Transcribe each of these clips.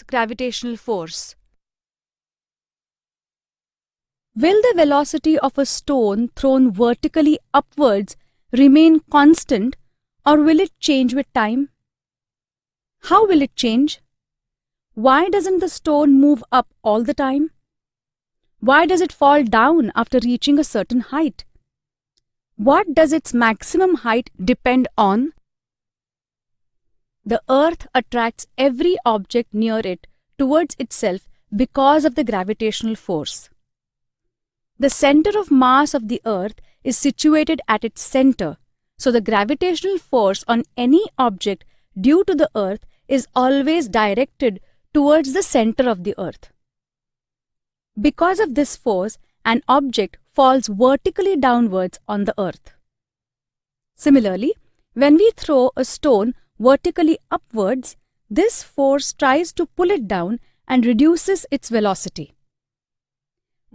gravitational force. Will the velocity of a stone thrown vertically upwards remain constant, or will it change with time? How will it change? Why doesn't the stone move up all the time? Why does it fall down after reaching a certain height? What does its maximum height depend on? The earth attracts every object near it towards itself because of the gravitational force. The center of mass of the earth is situated at its center, so the gravitational force on any object due to the earth is always directed towards the center of the earth. Because of this force, an object falls vertically downwards on the earth. Similarly, when we throw a stone vertically upwards, this force tries to pull it down and reduces its velocity.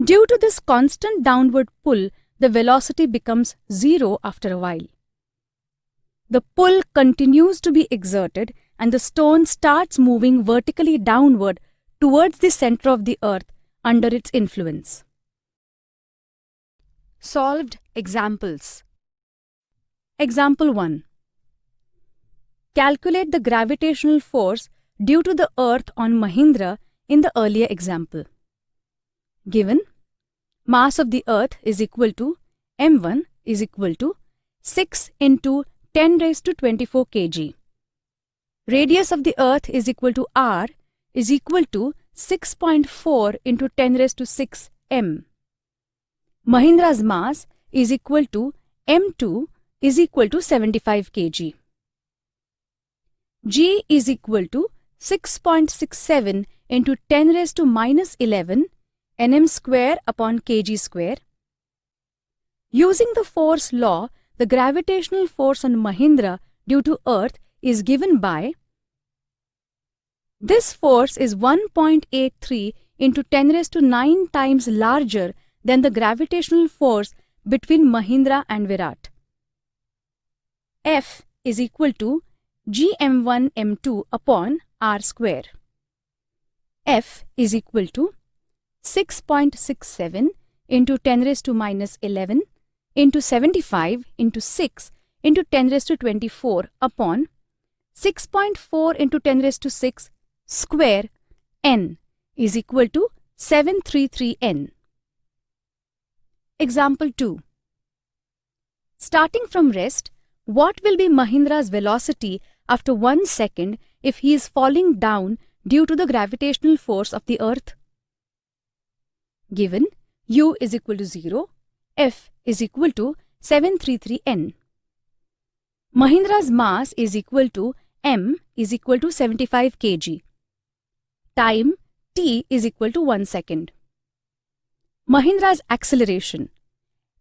Due to this constant downward pull, the velocity becomes zero after a while. The pull continues to be exerted and the stone starts moving vertically downward towards the center of the earth under its influence. Solved examples. Example 1. Calculate the gravitational force due to the earth on Mahindra in the earlier example. Given, mass of the earth is equal to m1 is equal to 6 into 10 raised to 24 kg. Radius of the earth is equal to r is equal to 6.4 into 10 raised to 6 m. Mahindra's mass is equal to m2 is equal to 75 kg. G is equal to 6.67 into 10 raised to minus 11 nm square upon kg square. Using the force law, the gravitational force on Mahindra due to earth is given by this force is 1.83 into 10 raised to 9 times larger than the gravitational force between Mahindra and Virat. F is equal to gm1 m2 upon r square. F is equal to 6.67 into 10 raised to minus 11 into 75 into 6 into 10 raised to 24 upon 6.4 into 10 raised to 6 square n is equal to 733n. Example 2. Starting from rest, what will be Mahindra's velocity after 1 second if he is falling down due to the gravitational force of the earth? Given u is equal to 0, f is equal to 733n. Mahindra's mass is equal to m is equal to 75 kg. Time t is equal to 1 second. Mahindra's acceleration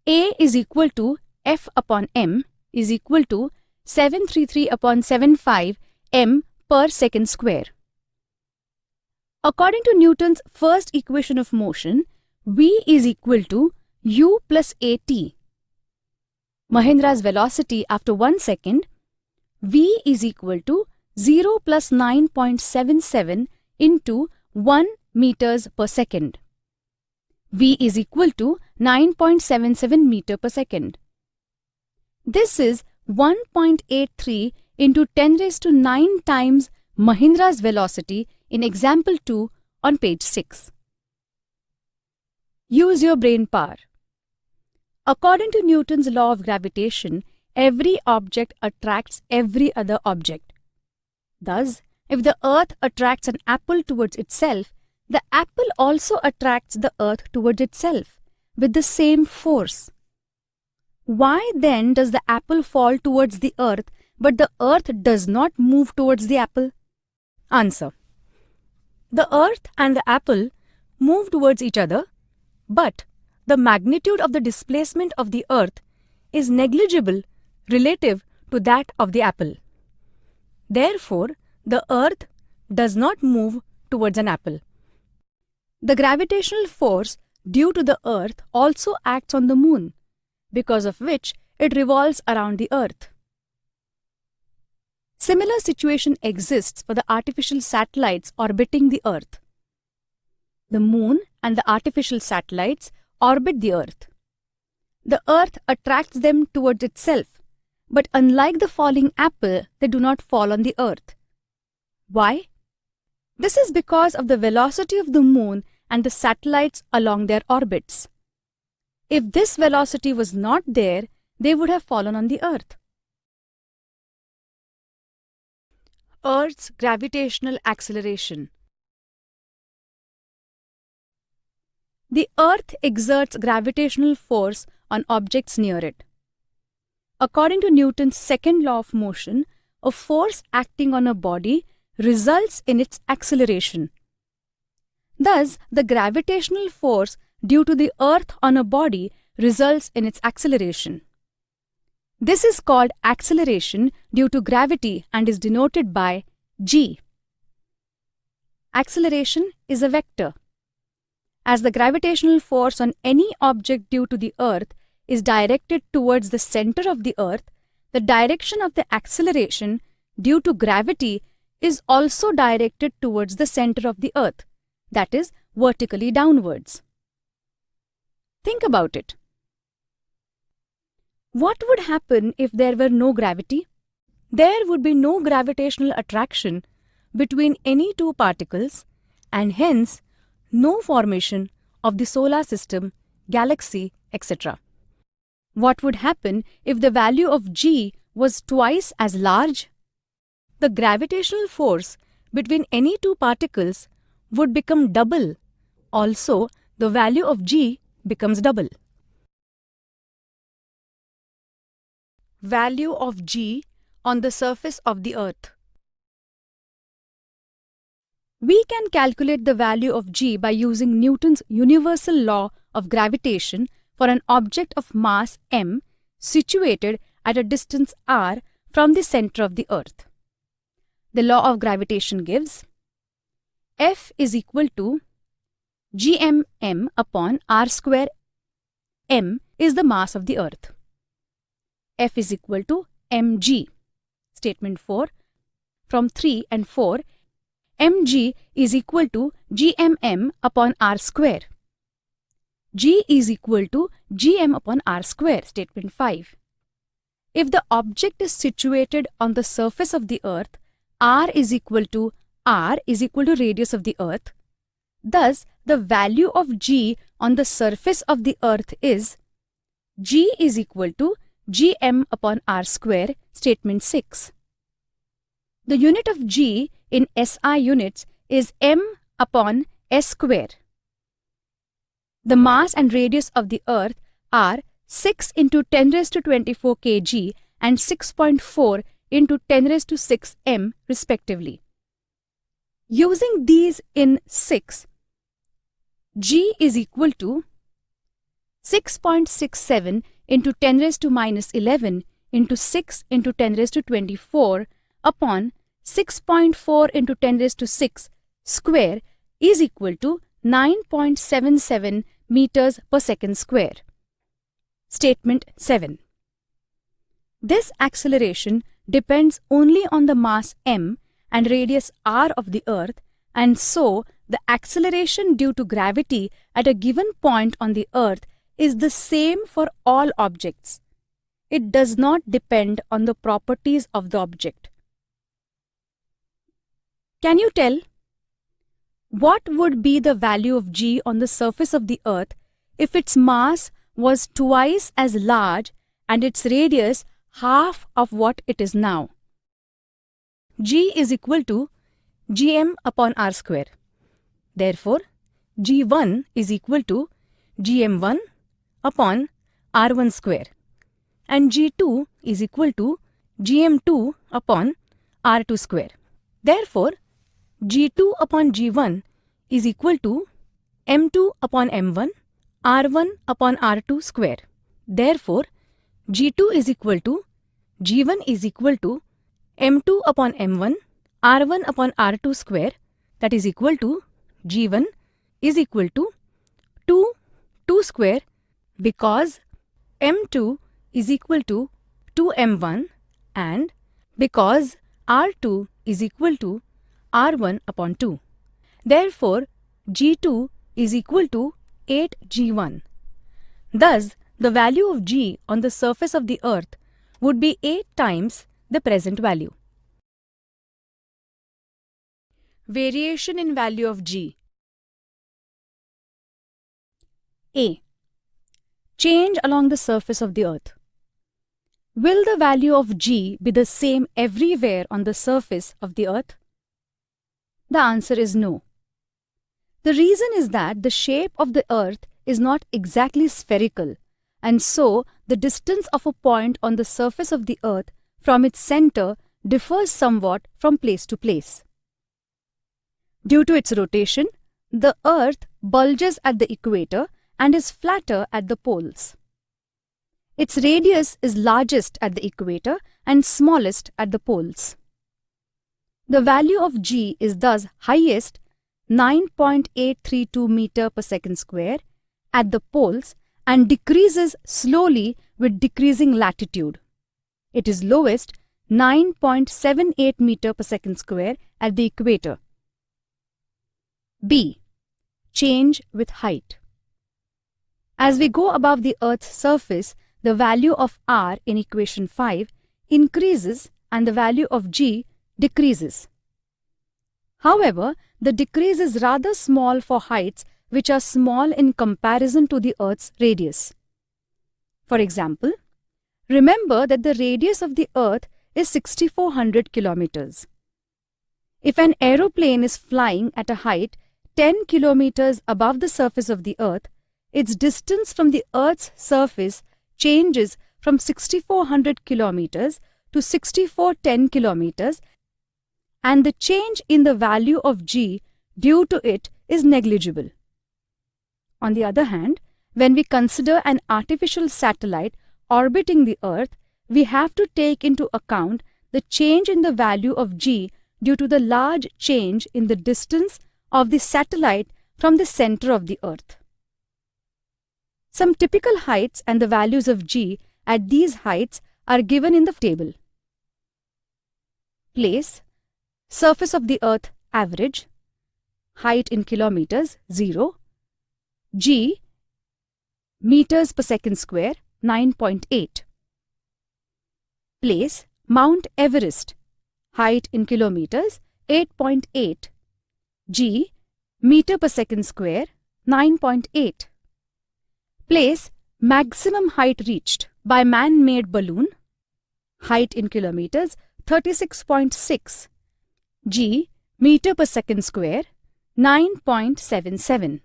a is equal to f upon m is equal to 733 upon 75 m per second square. According to Newton's first equation of motion, v is equal to u plus at. Mahindra's velocity after 1 second, v is equal to 0 plus 9.77 into 1 meters per second. v is equal to 9.77 meter per second. This is 1.83 into 10 raised to 9 times Mahindra's velocity in example 2 on page 6. Use your brain power. According to Newton's law of gravitation, every object attracts every other object. Thus, if the earth attracts an apple towards itself, the apple also attracts the earth towards itself with the same force. Why then does the apple fall towards the earth but the earth does not move towards the apple? Answer. The earth and the apple move towards each other, but the magnitude of the displacement of the earth is negligible relative to that of the apple. Therefore, the earth does not move towards an apple. The gravitational force due to the earth also acts on the moon, because of which it revolves around the earth. Similar situation exists for the artificial satellites orbiting the Earth. The Moon and the artificial satellites orbit the Earth. The Earth attracts them towards itself, but unlike the falling apple, they do not fall on the Earth. Why? This is because of the velocity of the Moon and the satellites along their orbits. If this velocity was not there, they would have fallen on the Earth. Earth's gravitational acceleration. The Earth exerts gravitational force on objects near it. According to Newton's second law of motion, a force acting on a body results in its acceleration. Thus, the gravitational force due to the Earth on a body results in its acceleration. This is called acceleration due to gravity and is denoted by g. Acceleration is a vector. As the gravitational force on any object due to the Earth is directed towards the center of the Earth, the direction of the acceleration due to gravity is also directed towards the center of the Earth, that is, vertically downwards. Think about it. What would happen if there were no gravity? There would be no gravitational attraction between any two particles and hence no formation of the solar system, galaxy, etc. What would happen if the value of g was twice as large? The gravitational force between any two particles would become double. Also, the value of g becomes double. Value of g on the surface of the Earth. We can calculate the value of g by using Newton's universal law of gravitation for an object of mass m situated at a distance r from the center of the Earth. The law of gravitation gives F is equal to gmm upon r square. M is the mass of the Earth. F is equal to mg. Statement 4. From 3 and 4, mg is equal to gmm upon r square. G is equal to gm upon r square. Statement 5. If the object is situated on the surface of the Earth, r is equal to radius of the Earth. Thus, the value of g on the surface of the Earth is g is equal to gm upon r square. Statement 6. The unit of g in SI units is m upon s square. The mass and radius of the Earth are 6 into 10 raised to 24 kg and 6.4 into 10 raised to 6 m respectively. Using these in 6, g is equal to 6.67 into 10 raised to minus 11 into 6 into 10 raised to 24 upon 6.4 into 10 raised to 6 square is equal to 9.77 meters per second square. Statement 7. This acceleration depends only on the mass m and radius r of the Earth, and so the acceleration due to gravity at a given point on the Earth is the same for all objects. It does not depend on the properties of the object. Can you tell what would be the value of g on the surface of the Earth if its mass was twice as large and its radius half of what it is now? G is equal to gm upon r square. Therefore, g1 is equal to gm1 upon r1 square and g2 is equal to gm2 upon r2 square. Therefore, g2 upon g1 is equal to m2 upon m1 r1 upon r2 square. Therefore, g2 is equal to g1 is equal to m2 upon m1 r1 upon r2 square, that is equal to g1 is equal to 2 square, because m2 is equal to 2m1 and because R2 is equal to R1 upon 2. Therefore, G2 is equal to 8G1. Thus, the value of G on the surface of the earth would be 8 times the present value. Variation in value of G. A. Change along the surface of the earth. Will the value of G be the same everywhere on the surface of the earth? The answer is no. The reason is that the shape of the earth is not exactly spherical, and so the distance of a point on the surface of the earth from its center differs somewhat from place to place. Due to its rotation, the earth bulges at the equator and is flatter at the poles. Its radius is largest at the equator and smallest at the poles. The value of G is thus highest 9.832 meter per second square at the poles and decreases slowly with decreasing latitude. It is lowest 9.78 meter per second square at the equator. B. Change with height. As we go above the Earth's surface, the value of R in equation 5 increases and the value of G decreases. However, the decrease is rather small for heights which are small in comparison to the Earth's radius. For example, remember that the radius of the Earth is 6,400 kilometers. If an aeroplane is flying at a height 10 kilometers above the surface of the Earth, its distance from the Earth's surface changes from 6,400 kilometers to 6,410 kilometers, and the change in the value of G due to it is negligible. On the other hand, when we consider an artificial satellite orbiting the Earth, we have to take into account the change in the value of G due to the large change in the distance of the satellite from the center of the Earth. Some typical heights and the values of G at these heights are given in the table. Place, surface of the Earth average, height in kilometers 0, G, meters per second square 9.8. Place, Mount Everest, height in kilometers 8.8, G, meter per second square 9.8. Place, maximum height reached by man-made balloon, height in kilometers 36.6, G, meter per second square 9.77.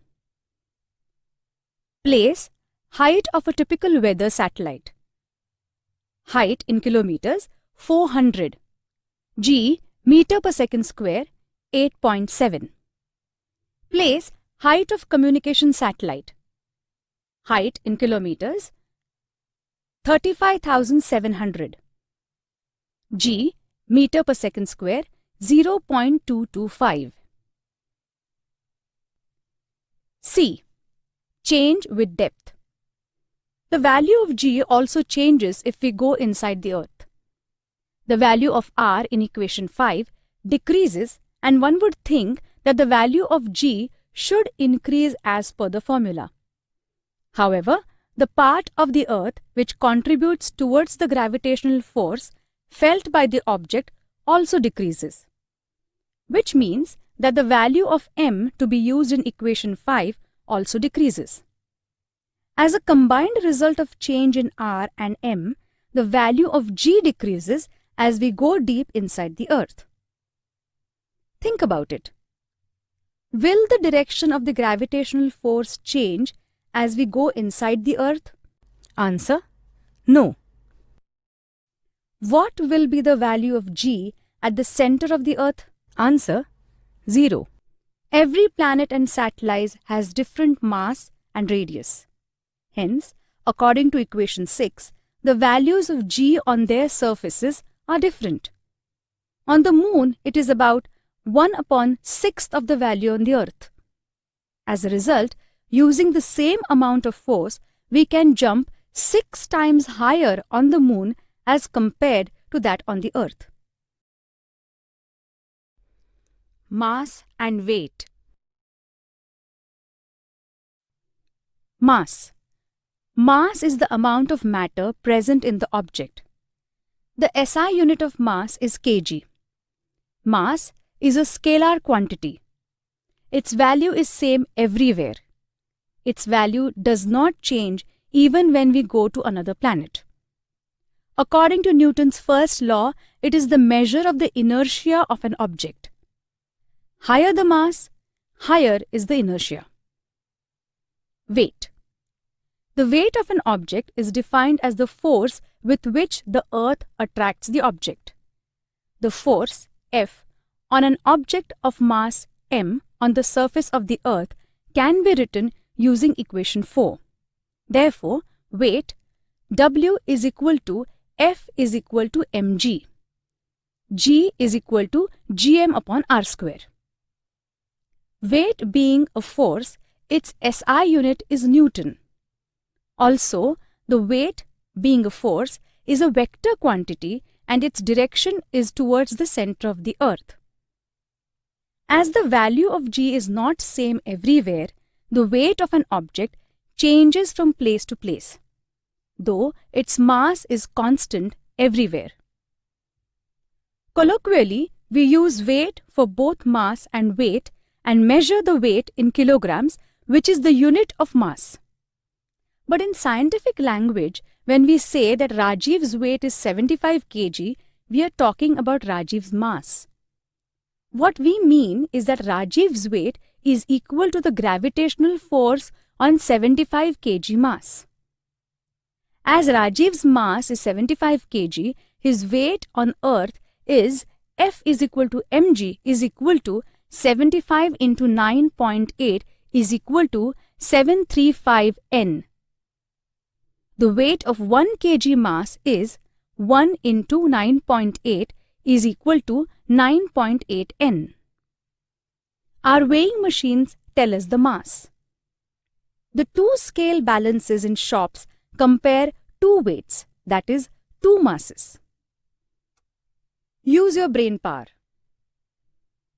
Place, height of a typical weather satellite, height in kilometers 400, G, meter per second square 8.7. Place, height of communication satellite, height in kilometers 35,700, G, meter per second square 0.225. C. Change with depth. The value of G also changes if we go inside the Earth. The value of R in equation 5 decreases, and one would think that the value of G should increase as per the formula. However, the part of the Earth which contributes towards the gravitational force felt by the object also decreases, which means that the value of M to be used in equation 5 also decreases. As a combined result of change in R and M, the value of G decreases as we go deep inside the Earth. Think about it. Will the direction of the gravitational force change as we go inside the Earth? Answer: no. What will be the value of G at the center of the Earth? Answer: 0. Every planet and satellite has different mass and radius. Hence, according to equation 6, the values of G on their surfaces are different. On the Moon, it is about 1/6 of the value on the Earth. As a result, using the same amount of force, we can jump 6 times higher on the Moon as compared to that on the Earth. mass and weight. Mass. Mass is the amount of matter present in the object. The SI unit of mass is kg. Mass is a scalar quantity. Its value is same everywhere. Its value does not change even when we go to another planet. According to Newton's first law, it is the measure of the inertia of an object. Higher the mass, higher is the inertia. Weight. The weight of an object is defined as the force with which the earth attracts the object. The force, F, on an object of mass m on the surface of the earth can be written using equation 4. Therefore, weight, W is equal to F is equal to mg. G is equal to gm upon r square. Weight being a force, its SI unit is Newton. Also, the weight, being a force, is a vector quantity and its direction is towards the center of the earth. As the value of g is not same everywhere, the weight of an object changes from place to place, though its mass is constant everywhere. Colloquially, we use weight for both mass and weight and measure the weight in kilograms, which is the unit of mass. But in scientific language, when we say that Rajiv's weight is 75 kg, we are talking about Rajiv's mass. What we mean is that Rajiv's weight is equal to the gravitational force on 75 kg mass. As Rajiv's mass is 75 kg, his weight on Earth is F is equal to mg is equal to 75 into 9.8 is equal to 735 N. The weight of 1 kg mass is 1 into 9.8 is equal to 9.8 N. Our weighing machines tell us the mass. The two scale balances in shops compare two weights, that is, two masses. Use your brain power.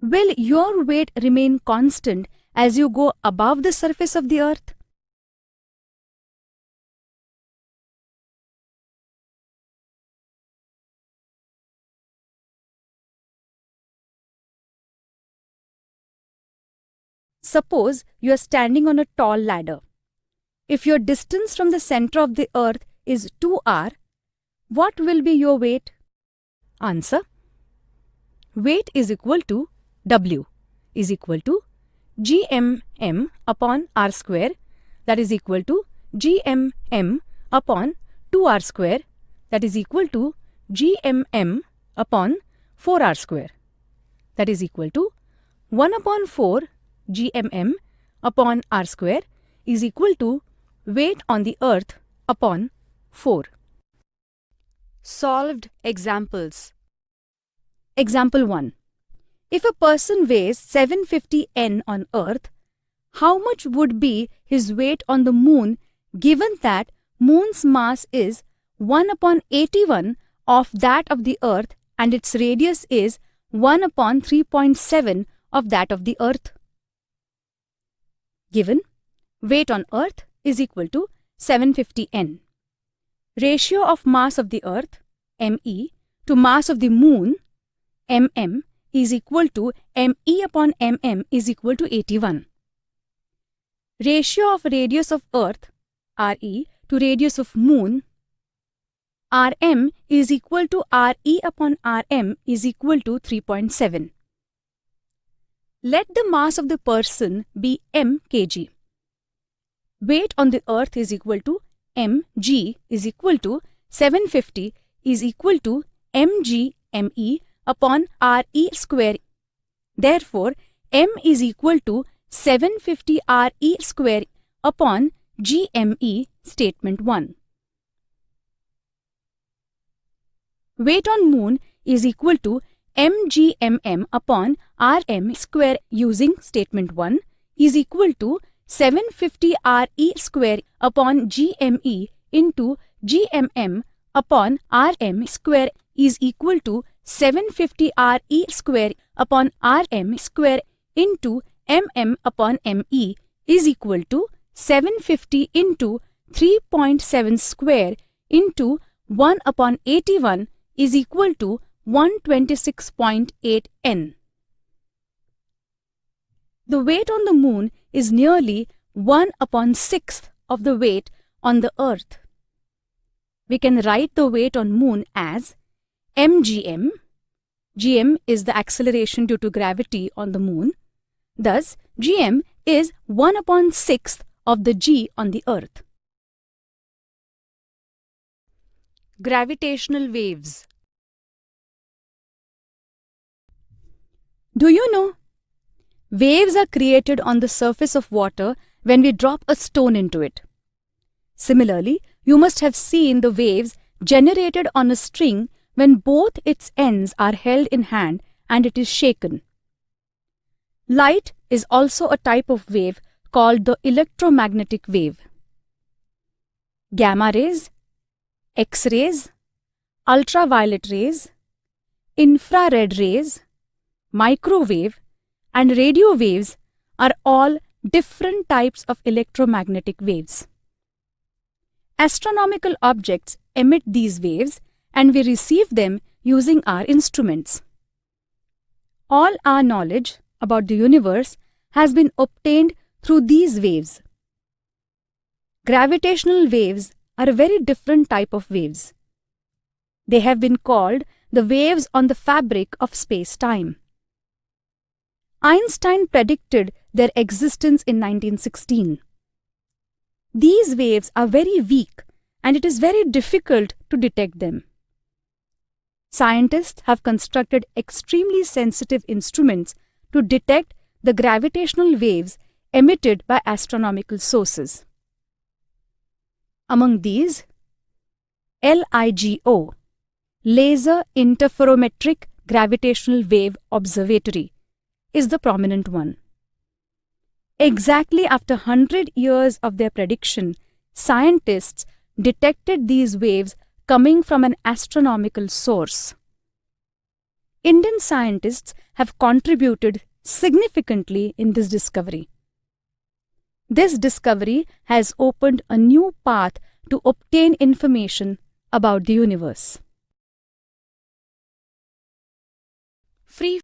Will your weight remain constant as you go above the surface of the earth? Suppose you are standing on a tall ladder. If your distance from the center of the earth is 2r, what will be your weight? Answer. Weight is equal to W is equal to gmm upon r square, that is equal to gmm upon 2r square, that is equal to gmm upon 4r square, that is equal to 1 upon 4 gmm upon r square is equal to weight on the earth upon 4. Solved examples. Example 1. If a person weighs 750 N on earth, how much would be his weight on the moon given that moon's mass is 1 upon 81 of that of the earth and its radius is 1 upon 3.7 of that of the earth? Given, weight on earth is equal to 750 N. Ratio of mass of the earth, ME, to mass of the moon, MM, is equal to ME upon MM is equal to 81. Ratio of radius of earth, RE, to radius of moon, RM, is equal to RE upon RM is equal to 3.7. Let the mass of the person be m kg. Weight on the earth is equal to mg is equal to 750 is equal to mg me upon re square. Therefore, m is equal to 750 re square upon gme, statement 1. Weight on moon is equal to mgmm upon rm square using statement 1 is equal to 750 re square upon gme into gmm upon rm square is equal to 750 Re square upon Rm square into mm upon me is equal to 750 into 3.7 square into 1 upon 81 is equal to 126.8 N. The weight on the moon is nearly 1 upon 6th of the weight on the earth. We can write the weight on moon as mgm. Gm is the acceleration due to gravity on the moon. Thus, gm is 1 upon 6th of the g on the earth. Gravitational waves. Do you know? Waves are created on the surface of water when we drop a stone into it. Similarly, you must have seen the waves generated on a string when both its ends are held in hand and it is shaken. Light is also a type of wave called the electromagnetic wave. Gamma rays, X-rays, ultraviolet rays, infrared rays, microwave, and radio waves are all different types of electromagnetic waves. Astronomical objects emit these waves and we receive them using our instruments. All our knowledge about the universe has been obtained through these waves. Gravitational waves are a very different type of waves. They have been called the waves on the fabric of space-time. Einstein predicted their existence in 1916. These waves are very weak and it is very difficult to detect them. Scientists have constructed extremely sensitive instruments to detect the gravitational waves emitted by astronomical sources. Among these, LIGO, Laser Interferometric Gravitational Wave Observatory, is the prominent one. Exactly after 100 years of their prediction, scientists detected these waves coming from an astronomical source. Indian scientists have contributed significantly in this discovery. This discovery has opened a new path to obtain information about the universe. Free